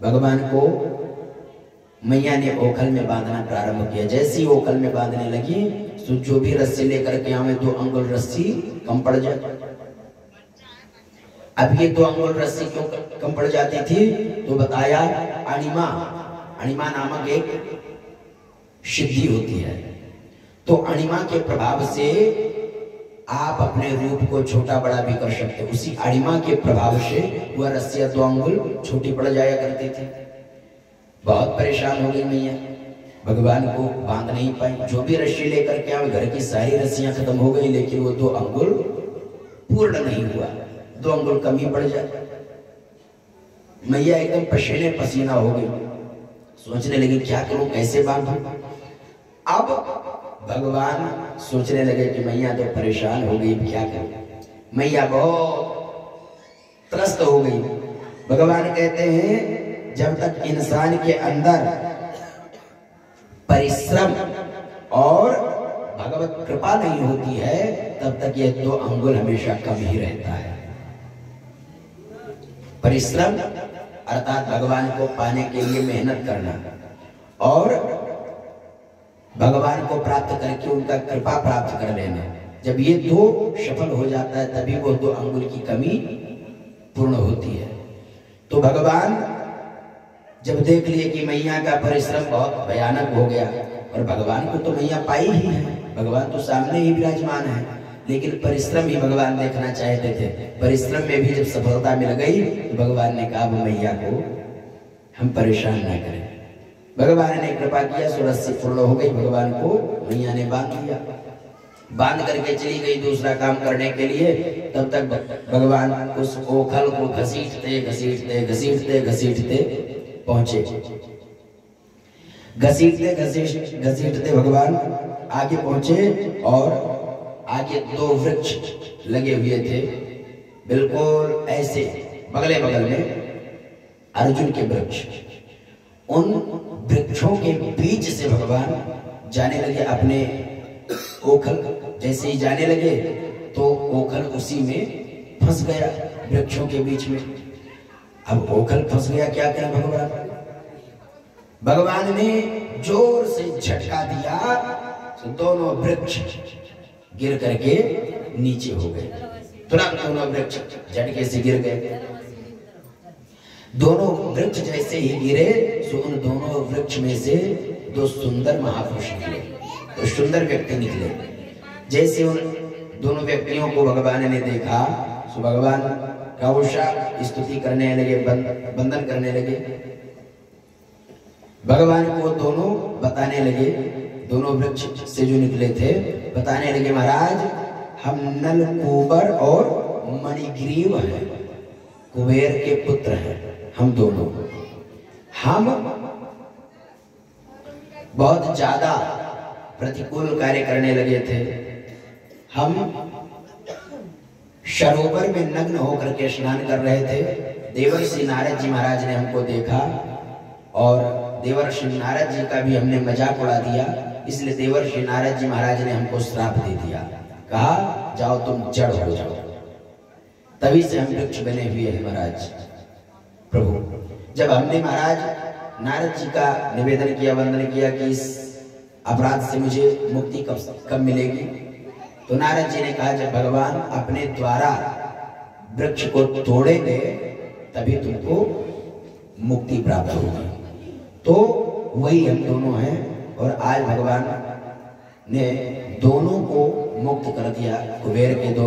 भगवान को मैया ने ओखल में बांधना प्रारंभ किया। जैसे ही ओखल में बांधने लगी तो जो भी रस्सी लेकर के आवे 2 अंगुल रस्सी कम पड़ जाए। अब ये 2 अंगुल रस्सी क्यों कम पड़ जाती थी तो बताया अणिमा नामक एक सिद्धि होती है। तो अणिमा के प्रभाव से आप अपने रूप को छोटा बड़ा भी कर सकते। उसी अणिमा के प्रभाव से वह रस्सियां 2 अंगुल छोटी पड़ जाया करती थी। बहुत परेशान हो गई मैया, भगवान को बांध नहीं पाई। जो भी रस्सी लेकर के आए घर की सारी रस्सियां खत्म हो गई, लेकिन वो 2 अंगुल पूर्ण नहीं हुआ, 2 अंगुल कमी पड़ जाए। मैया एकदम पसीने पसीना हो गई, सोचने लगी क्या करूं, कैसे बांधूं। अब भगवान सोचने लगे कि मैया तो परेशान हो गई, क्या करूं। मैया बहुत त्रस्त हो गई। भगवान कहते हैं जब तक इंसान के अंदर परिश्रम और भगवत कृपा नहीं होती है तब तक ये 2 अंगुल हमेशा कम ही रहता है। परिश्रम अर्थात भगवान को पाने के लिए मेहनत करना और भगवान को प्राप्त करके उनका कृपा प्राप्त कर लेना। जब ये 2 सफल हो जाता है तभी वो 2 अंगुल की कमी पूर्ण होती है। तो भगवान जब देख लिए कि मैया का परिश्रम बहुत भयानक हो गया, और भगवान को तो मैया पाई ही है, भगवान तो सामने ही विराजमान है, लेकिन परिश्रम ही भगवान देखना चाहते थे। परिश्रम में भी जब सफलता मिल गई तो भगवान ने कहा मैया को हम परेशान ना करें। भगवान ने कृपा किया, सो रस्सी पूर्ण हो गई, भगवान को मैया ने बांध दिया। बांध करके चली गई दूसरा काम करने के लिए। तब तक भगवान उस ओखल को घसीटते घसीटते घसीटते घसीटते पहुंचे। घसीटते घसीटते भगवान आगे पहुंचे और आगे 2 वृक्ष लगे हुए थे, बिल्कुल ऐसे बगले बगल में अर्जुन के वृक्ष। उन वृक्षों के बीच से भगवान जाने लगे अपने ओखल। जैसे ही जाने लगे तो ओखल उसी में फंस गया, वृक्षों के बीच में। अब ओखल फंस गया, क्या करें भगवान ने जोर से झटका दिया तो दोनों वृक्ष गिर करके नीचे हो गए। तुरंत दोनों वृक्ष झटके से गिर गए। दोनों वृक्ष जैसे ही गिरे तो उन दोनों वृक्ष में से 2 सुंदर महापुरुष निकले, 2 सुंदर व्यक्ति निकले। जैसे उन दोनों व्यक्तियों को भगवान ने देखा तो भगवान का उषा स्तुति करने लगे, वंदन करने लगे। भगवान को दोनों बताने लगे, दोनों वृक्ष से जो निकले थे बताने लगे महाराज हम नलकूबर और मणिग्रीव हैं, कुबेर के पुत्र हैं हम दोनों। हम बहुत ज्यादा प्रतिकूल कार्य करने लगे थे। हम सरोवर में नग्न होकर के स्नान कर रहे थे। देवर्षि नारद जी महाराज ने हमको देखा और देवर्षि नारद जी का भी हमने मजाक उड़ा दिया, इसलिए देवर्षि नारद जी महाराज ने हमको श्राप दे दिया, कहा जाओ तुम जड़ हो जाओ। तभी से हम वृक्ष बने हुए हैं महाराज। प्रभु जब हमने महाराज नारद जी का निवेदन किया, वंदन किया कि इस अपराध से मुझे मुक्ति कब मिलेगी, तो नारद जी ने कहा जब भगवान अपने द्वारा वृक्ष को तोड़ेंगे तभी तुमको मुक्ति प्राप्त होगी। तो वही हम दोनों हैं और आज भगवान ने दोनों को मुक्त कर दिया, कुबेर के दोनों